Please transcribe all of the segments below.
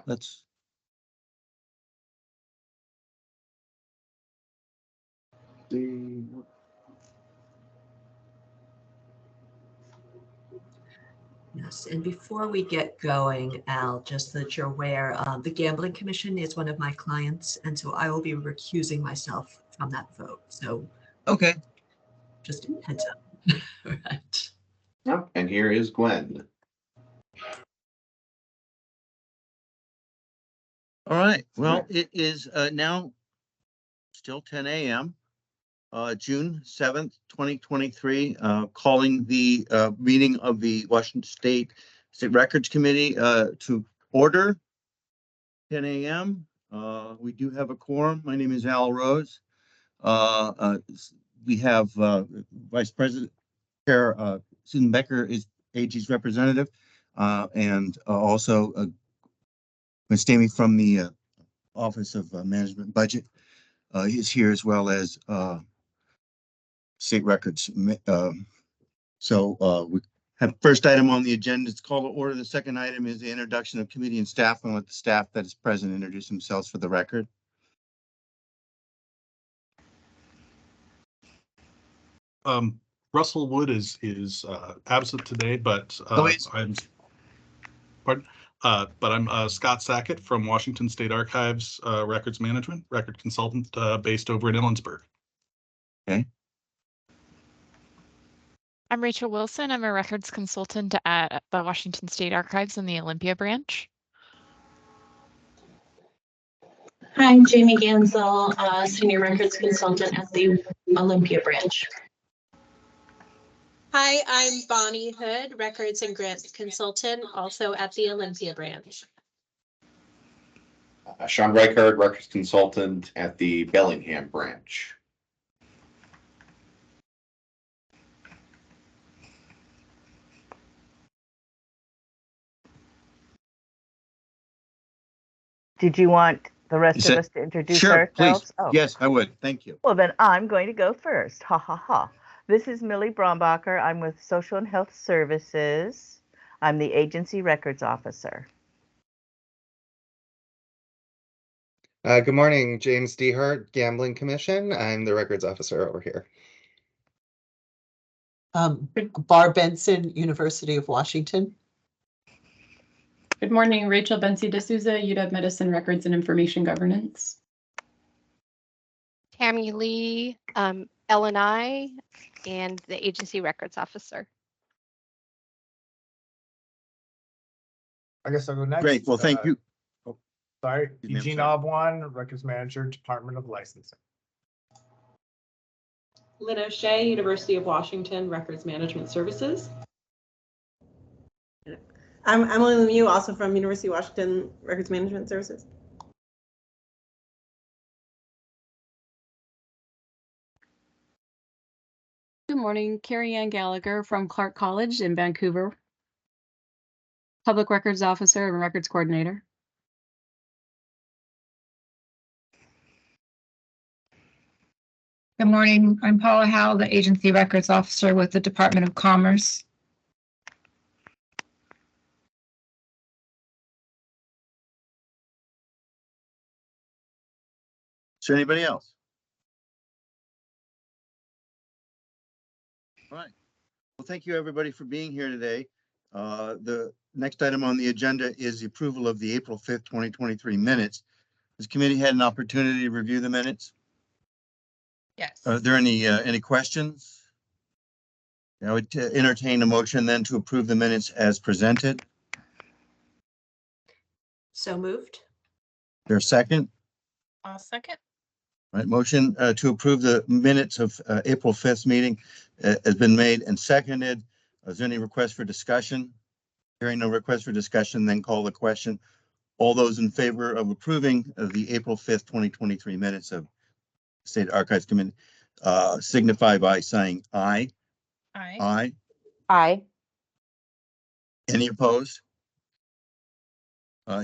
Let's. Yes, and before we get going, Al, just so that you're aware, the Gambling Commission is one of my clients, and so I will be recusing myself from that vote. So, Okay. just a heads up. Right. Yep. And here is Gwen. All right. Well, it is now still 10 a.m. June 7th, 2023, calling the meeting of the Washington State Records Committee to order. 10 a.m. We do have a quorum. My name is Al Rose. We have Vice President Chair Susan Becker is AG's representative, and also Ms. Stamey from the Office of Management Budget is here, as well as State Records. So we have first item on the agenda is call to order. The second item is the introduction of committee and staff, and let the staff that is present introduce themselves for the record. Russell Wood is absent today, but I'm Scott Sackett from Washington State Archives Records Management, record consultant based over in Ellensburg. Okay. I'm Rachel Wilson. I'm a records consultant at the Washington State Archives in the Olympia branch. Hi, I'm Jamie Gansel, senior records consultant at the Olympia branch. Hi, I'm Bonnie Hood, records and grants consultant, also at the Olympia branch. Sean Reichard, records consultant at the Bellingham branch. Did you want the rest of us to introduce ourselves? Please. Oh. Yes, I would. Thank you. Well, then I'm going to go first. Ha ha ha. This is Millie Brombacher. I'm with Social and Health Services. I'm the agency records officer. Good morning, James Dehart, Gambling Commission. I'm the records officer over here. Barb Benson, University of Washington. Good morning, Rachel Bensi D'Souza, UW Medicine Records and Information Governance. Tammy Lee, LNI, and the agency records officer. I guess I'll go next. Great. Well, thank you. Sorry, Eugene Obwan, records manager, Department of Licensing. Lynn O'Shea, University of Washington, Records Management Services. I'm Emily Lemieux, also from University of Washington, Records Management Services. Good morning, Carrie Ann Gallagher from Clark College in Vancouver. Public Records Officer and Records Coordinator. Good morning, I'm Paula Howell, the Agency Records Officer with the Department of Commerce. Is there anybody else? All right. Well, thank you everybody for being here today. The next item on the agenda is the approval of the April 5th, 2023 minutes. This committee had an opportunity to review the minutes. Yes. Are there any questions? I would entertain a motion then to approve the minutes as presented. So moved. Is there a second? I'll second. All right, motion to approve the minutes of April 5th meeting has been made and seconded. Is there any request for discussion? Hearing no request for discussion, then call the question. All those in favor of approving the April 5th, 2023 minutes of State Archives Committee signify by saying aye. Aye. Aye. Aye. Any opposed?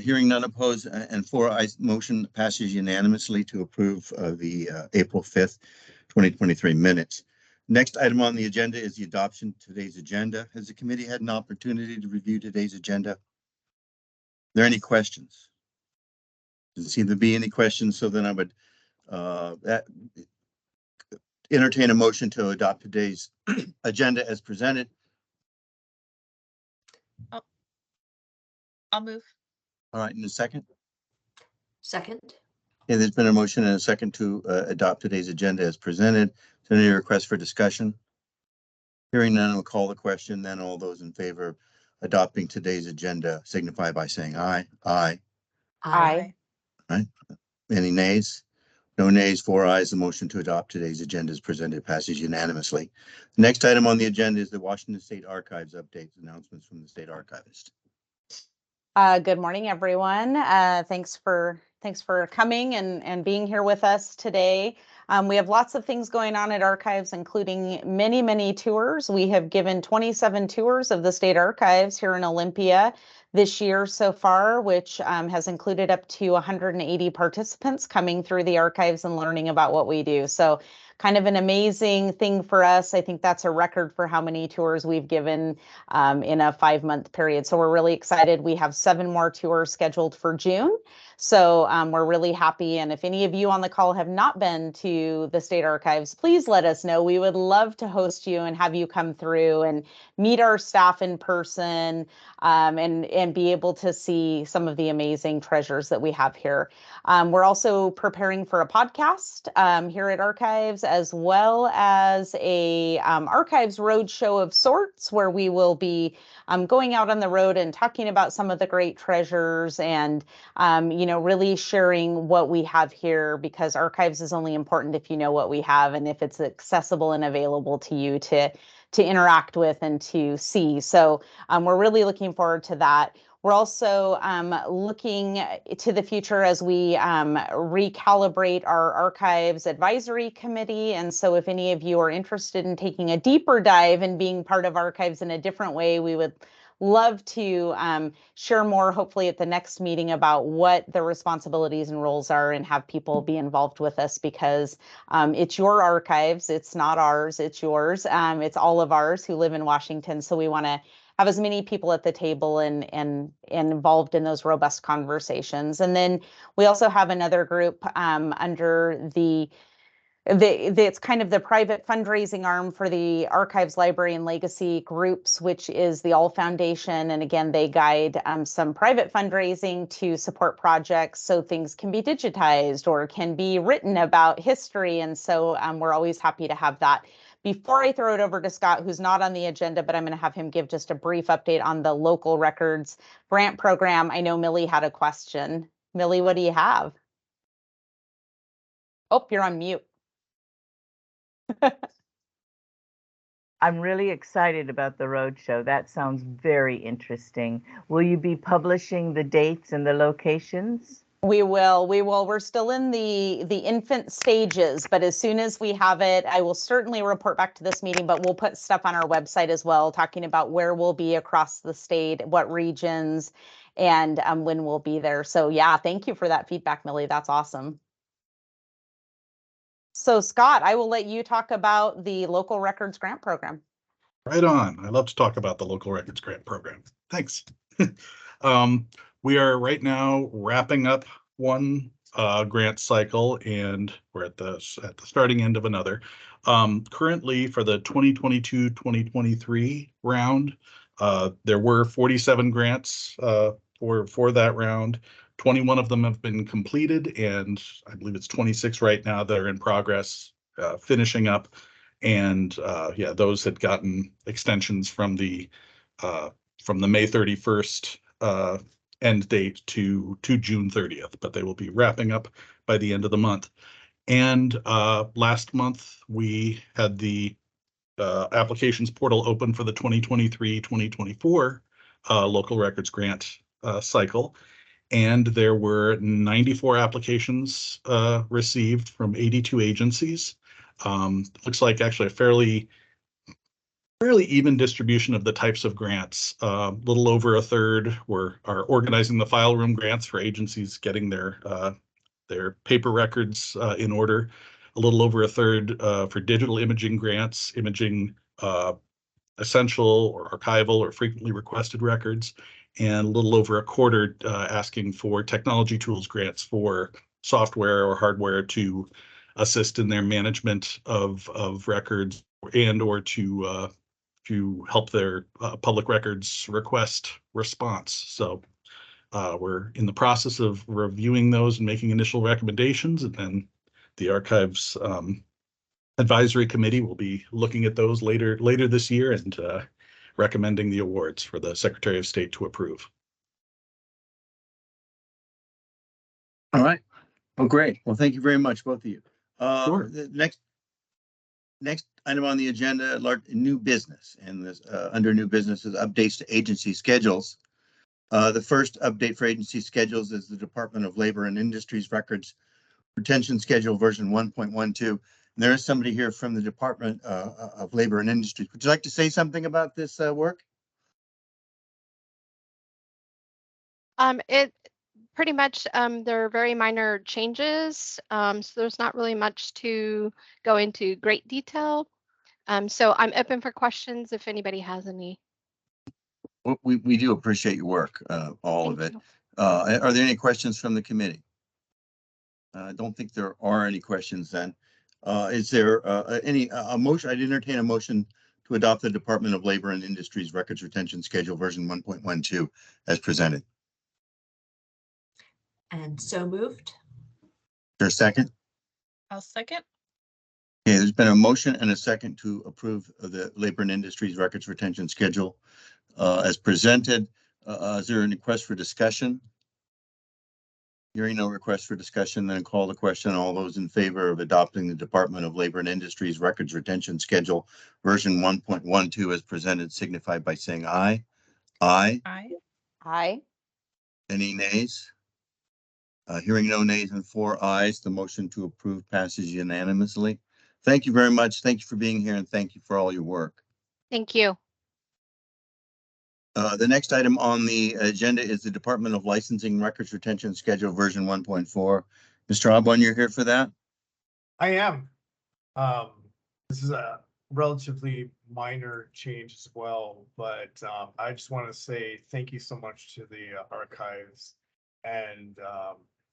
Hearing none opposed and four ayes, motion passes unanimously to approve the April 5th, 2023 minutes. Next item on the agenda is the adoption of today's agenda. Has the committee had an opportunity to review today's agenda? Are there any questions? Doesn't seem to be any questions, so then I would entertain a motion to adopt today's agenda as presented. I'll move. All right, in a second. Second. Okay, there's been a motion and a second to adopt today's agenda as presented. Is there any requests for discussion? Hearing none, we'll call the question. Then all those in favor of adopting today's agenda signify by saying aye. Aye. Aye. Right. Any nays? No nays, 4 ayes. The motion to adopt today's agenda is presented passes unanimously. The next item on the agenda is the Washington State Archives updates, announcements from the state archivist. Good morning, everyone. Thanks for coming and being here with us today. We have lots of things going on at Archives, including many tours. We have given 27 tours of the state archives here in Olympia this year so far, which has included up to 180 participants coming through the archives and learning about what we do. So kind of an amazing thing for us. I think that's a record for how many tours we've given in a 5-month period. So we're really excited. We have 7 more tours scheduled for June. So we're really happy. And if any of you on the call have not been to the state archives, please let us know. We would love to host you and have you come through and meet our staff in person and be able to see some of the amazing treasures that we have here. We're also preparing for a podcast here at Archives, as well as a Archives Roadshow of sorts, where we will be going out on the road and talking about some of the great treasures and, really sharing what we have here, because Archives is only important if you know what we have and if it's accessible and available to you to interact with and to see. So we're really looking forward to that. We're also looking to the future as we recalibrate our Archives Advisory Committee. And so if any of you are interested in taking a deeper dive and being part of Archives in a different way, we would love to share more, hopefully at the next meeting, about what the responsibilities and roles are and have people be involved with us, because it's your archives. It's not ours, it's yours. It's all of ours who live in Washington. So we want to have as many people at the table and involved in those robust conversations. And then we also have another group under it's kind of the private fundraising arm for the Archives, Library, and Legacy groups, which is the All Foundation. And again, they guide some private fundraising to support projects so things can be digitized or can be written about history. And so we're always happy to have that. Before I throw it over to Scott, who's not on the agenda, but I'm going to have him give just a brief update on the local records grant program. I know Millie had a question. Millie, what do you have? Oh, you're on mute. I'm really excited about the roadshow. That sounds very interesting. Will you be publishing the dates and the locations? We will. We're still in the infant stages, but as soon as we have it, I will certainly report back to this meeting, but we'll put stuff on our website as well, talking about where we'll be across the state, what regions, and when we'll be there. So yeah, thank you for that feedback, Millie. That's awesome. So Scott, I will let you talk about the Local Records Grant Program. Right on. I love to talk about the Local Records Grant Program. Thanks. We are right now wrapping up one grant cycle, and we're at the starting end of another. Currently, for the 2022-2023 round, there were 47 grants for that round. 21 of them have been completed, and I believe it's 26 right now that are in progress, finishing up. And yeah, those had gotten extensions from the May 31st end date to June 30th, but they will be wrapping up by the end of the month. And last month we had the applications portal open for the 2023-2024 local records grant cycle. And there were 94 applications received from 82 agencies. Looks like actually a fairly even distribution of the types of grants. Little over a third are organizing the file room grants for agencies getting their paper records in order. A little over a third for digital imaging grants, imaging essential or archival or frequently requested records, and a little over a quarter asking for technology tools grants for software or hardware to assist in their management of records and or to help their public records request response. So we're in the process of reviewing those and making initial recommendations, and then the Archives Advisory Committee will be looking at those later this year and recommending the awards for the Secretary of State to approve. All right. Well, great. Well, thank you very much, both of you. Sure. The next item on the agenda, new business, and this under new business is updates to agency schedules. The first update for agency schedules is the Department of Labor and Industries Records Retention Schedule version 1.12. There is somebody here from the Department of Labor and Industries. Would you like to say something about this work? It pretty much, there are very minor changes. So there's not really much to go into great detail. So I'm open for questions if anybody has any. Well, we do appreciate your work, all of it. Are there any questions from the committee? I don't think there are any questions then. Is there any motion? I'd entertain a motion to adopt the Department of Labor and Industries Records Retention Schedule version 1.12 as presented. And so moved. Is there a second? I'll second. Okay, there's been a motion and a second to approve the Labor and Industries Records Retention Schedule as presented. Is there any request for discussion? Hearing no request for discussion, then call the question. All those in favor of adopting the Department of Labor and Industries Records Retention Schedule version 1.12 as presented signify by saying aye. Aye. Aye. Aye. Any nays? Hearing no nays and 4 ayes, the motion to approve passes unanimously. Thank you very much. Thank you for being here and thank you for all your work. Thank you. The next item on the agenda is the Department of Licensing Records Retention Schedule version 1.4. Mr. Obon, you're here for that? I am. This is a relatively minor change as well, but I just want to say thank you so much to the Archives and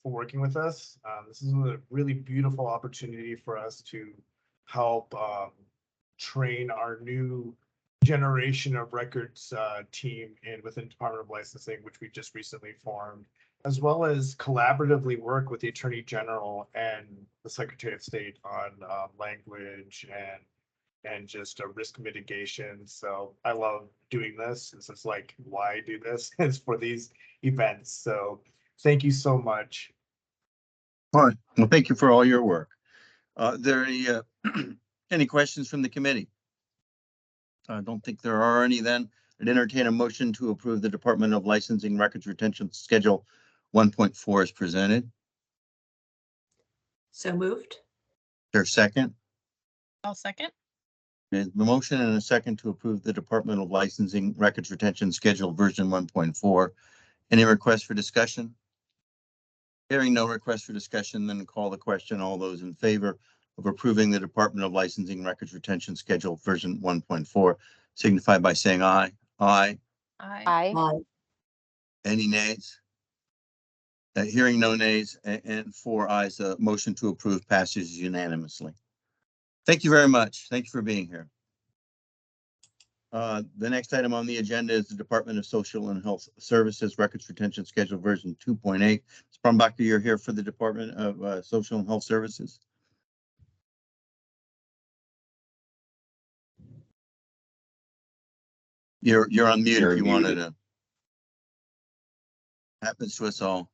for working with us. This is a really beautiful opportunity for us to help train our new generation of records team within Department of Licensing, which we just recently formed, as well as collaboratively work with the Attorney General and the Secretary of State on language and just risk mitigation. So I love doing this. This is like why I do this is for these events. So thank you so much. All right. Well, thank you for all your work. There any questions from the committee? I don't think there are any then. I'd entertain a motion to approve the Department of Licensing Records Retention Schedule 1.4 as presented. So moved. There's a second? I'll second. There's a motion and a second to approve the Department of Licensing Records Retention Schedule version 1.4. Any requests for discussion? Hearing no request for discussion, then call the question. All those in favor of approving the Department of Licensing Records Retention Schedule version 1.4 signify by saying aye. Aye. Aye. Aye. Any nays? Hearing no nays and 4 ayes, the motion to approve passes unanimously. Thank you very much. Thank you for being here. The next item on the agenda is the Department of Social and Health Services Records Retention Schedule version 2.8. Ms. Brumbacher, you're here for the Department of Social and Health Services. You're on mute if you wanted to. Happens to us all.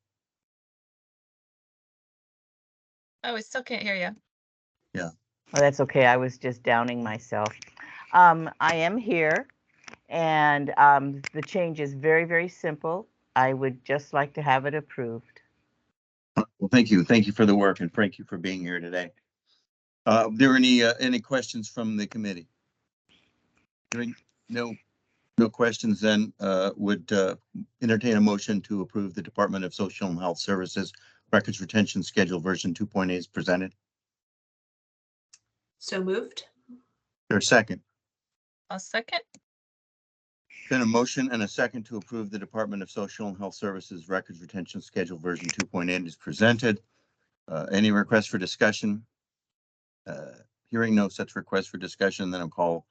Oh, I still can't hear you. Yeah. Oh, that's okay. I was just downing myself. I am here, and the change is very, very simple. I would just like to have it approved. Well, thank you. Thank you for the work, and thank you for being here today. Are there any questions from the committee? Hearing no questions, then would entertain a motion to approve the Department of Social and Health Services Records Retention Schedule version 2.8 is presented. So moved. There's a second. I'll second. Been a motion and a second to approve the Department of Social and Health Services Records Retention Schedule version 2.8 is presented. Any requests for discussion? Hearing no such request for discussion, then I'll call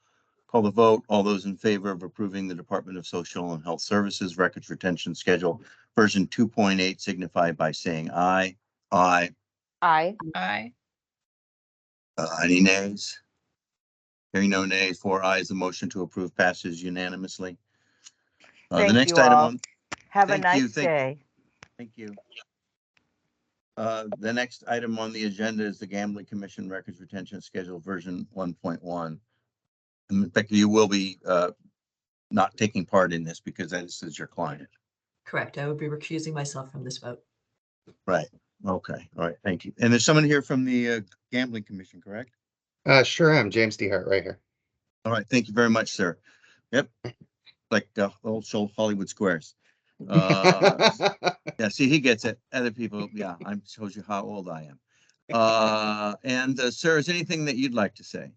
the vote. All those in favor of approving the Department of Social and Health Services Records Retention Schedule version 2.8 signify by saying aye. Aye. Aye. Aye. Any nays? Hearing no nays, 4 ayes, the motion to approve passes unanimously. The Thank next you item all. on. Have a Thank you, nice thank- day. Thank you. The next item on the agenda is the Gambling Commission Records Retention Schedule version 1.1. And Becky, you will be not taking part in this because this is your client. Correct. I would be recusing myself from this vote. Right. Okay. All right. Thank you. And there's someone here from the Gambling Commission, correct? Sure am. James DeHart right here. All right. Thank you very much, sir. Yep. Like old show Hollywood Squares. Yeah, see, he gets it. Other people, yeah, I shows you how old I am. And sir, is anything that you'd like to say?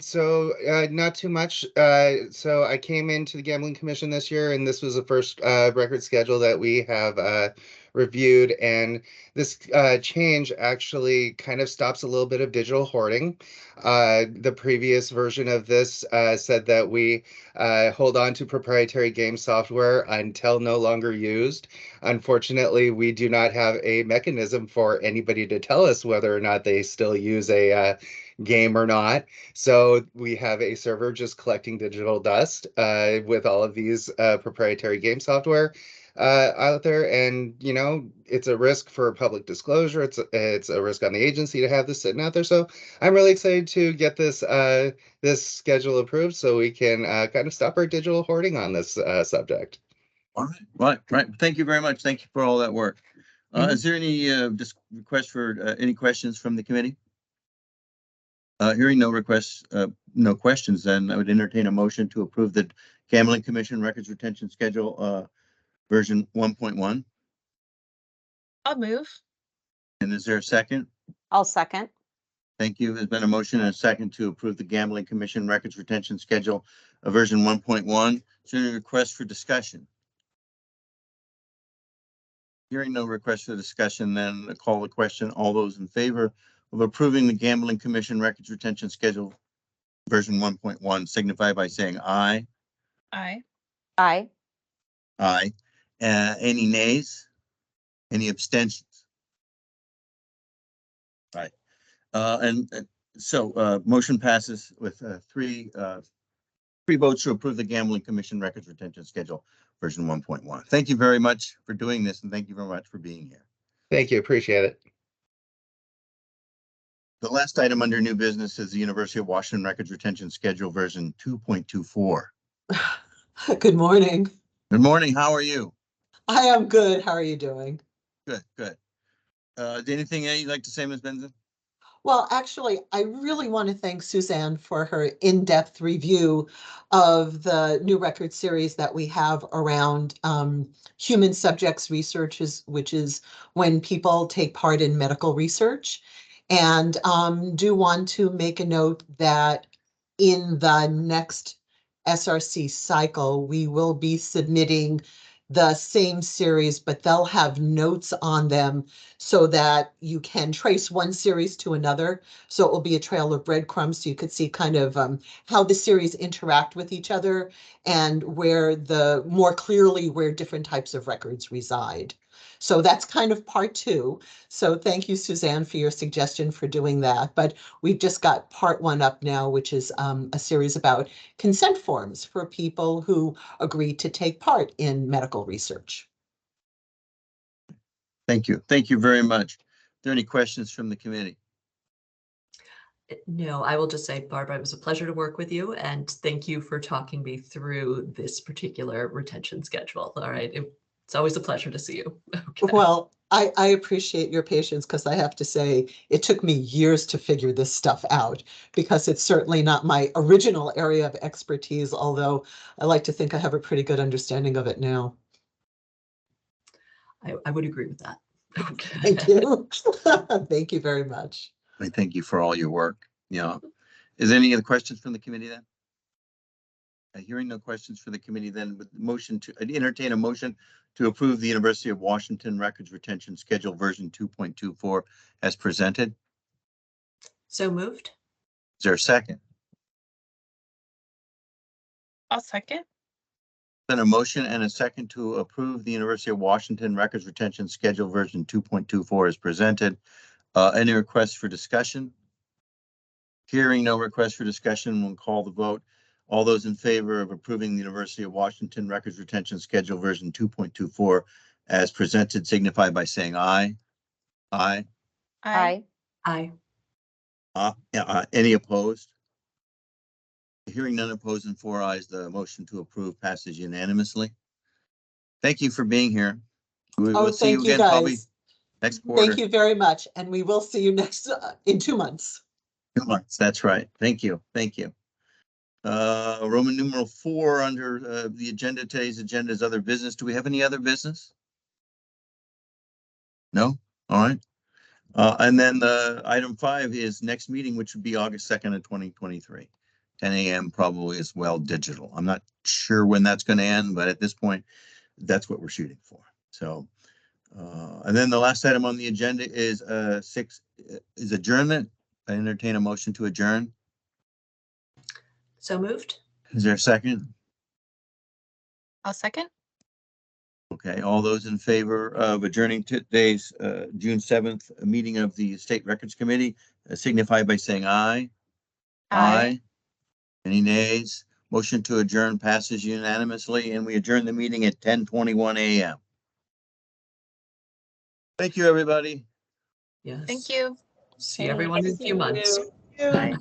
So not too much. So I came into the Gambling Commission this year, and this was the first record schedule that we have reviewed. And this change actually kind of stops a little bit of digital hoarding. The previous version of this said that we hold on to proprietary game software until no longer used. Unfortunately, we do not have a mechanism for anybody to tell us whether or not they still use a game or not. So we have a server just collecting digital dust with all of these proprietary game software out there. And, you know, it's a risk for public disclosure. It's a risk on the agency to have this sitting out there. So I'm really excited to get this this schedule approved so we can kind of stop our digital hoarding on this subject. All right. Right. Thank you very much. Thank you for all that work. Is there any request for any questions from the committee? Hearing no requests, no questions, then I would entertain a motion to approve the Gambling Commission Records Retention Schedule version 1.1. I'll move. And is there a second? I'll second. Thank you. There's been a motion and a second to approve the Gambling Commission Records Retention Schedule version 1.1. Is there any request for discussion? Hearing no request for discussion, then call the question. All those in favor of approving the Gambling Commission Records Retention Schedule version 1.1 signify by saying aye. Aye. Aye. Aye. Any nays? Any abstentions? Right. So motion passes with three votes to approve the Gambling Commission Records Retention Schedule version 1.1. Thank you very much for doing this, and thank you very much for being here. Thank you. Appreciate it. The last item under new business is the University of Washington Records Retention Schedule version 2.24. Good morning. Good morning. How are you? I am good. How are you doing? Good, good. Anything you'd like to say, Ms. Benson? Well, actually, I really want to thank Suzanne for her in-depth review of the new record series that we have around human subjects research, which is when people take part in medical research. And do want to make a note that in the next SRC cycle, we will be submitting the same series, but they'll have notes on them so that you can trace one series to another. So it will be a trail of breadcrumbs. So you could see kind of how the series interact with each other and where more clearly where different types of records reside. So that's kind of part 2. So thank you, Suzanne, for your suggestion for doing that. But we've just got part 1 up now, which is a series about consent forms for people who agree to take part in medical research. Thank you. Thank you very much. Are there any questions from the committee? No, I will just say, Barbara, it was a pleasure to work with you, and thank you for talking me through this particular retention schedule. All right. It's always a pleasure to see you. Okay. Well, I appreciate your patience because I have to say it took me years to figure this stuff out because it's certainly not my original area of expertise, although I like to think I have a pretty good understanding of it now. I would agree with that. Okay. Thank you. Thank you very much. I thank you for all your work. Yeah. Is there any other questions from the committee then? Hearing no questions for the committee, then with the motion to entertain a motion to approve the University of Washington Records Retention Schedule version 2.24 as presented. So moved. Is there a second? I'll second. Then a motion and a second to approve the University of Washington Records Retention Schedule version 2.24 as presented. Any requests for discussion? Hearing no request for discussion, we'll call the vote. All those in favor of approving the University of Washington Records Retention Schedule version 2.24 as presented signify by saying aye. Aye. Aye. Aye. Any opposed? Hearing none opposed and 4 ayes, the motion to approve passes unanimously. Thank you for being here. We Oh, will see you thank you, again probably guys. next quarter. Thank you very much. And we will see you next in 2 months. 2 months. That's right. Thank you. Thank you. Roman numeral 4 under the agenda. Today's agenda is other business. Do we have any other business? No? All right. And then the item 5 is next meeting, which would be August 2nd of 2023. 10 a.m. probably as well digital. I'm not sure when that's going to end, but at this point, that's what we're shooting for. So, and then the last item on the agenda is 6 is adjournment. I entertain a motion to adjourn. So moved. Is there a second? I'll second. Okay, all those in favor of adjourning today's June 7th meeting of the State Records Committee signify by saying aye. Aye. Any nays? Motion to adjourn passes unanimously, and we adjourn the meeting at 10:21 a.m. Thank you, everybody. Yes. Thank you. See everyone in a few months. Thank you. Bye.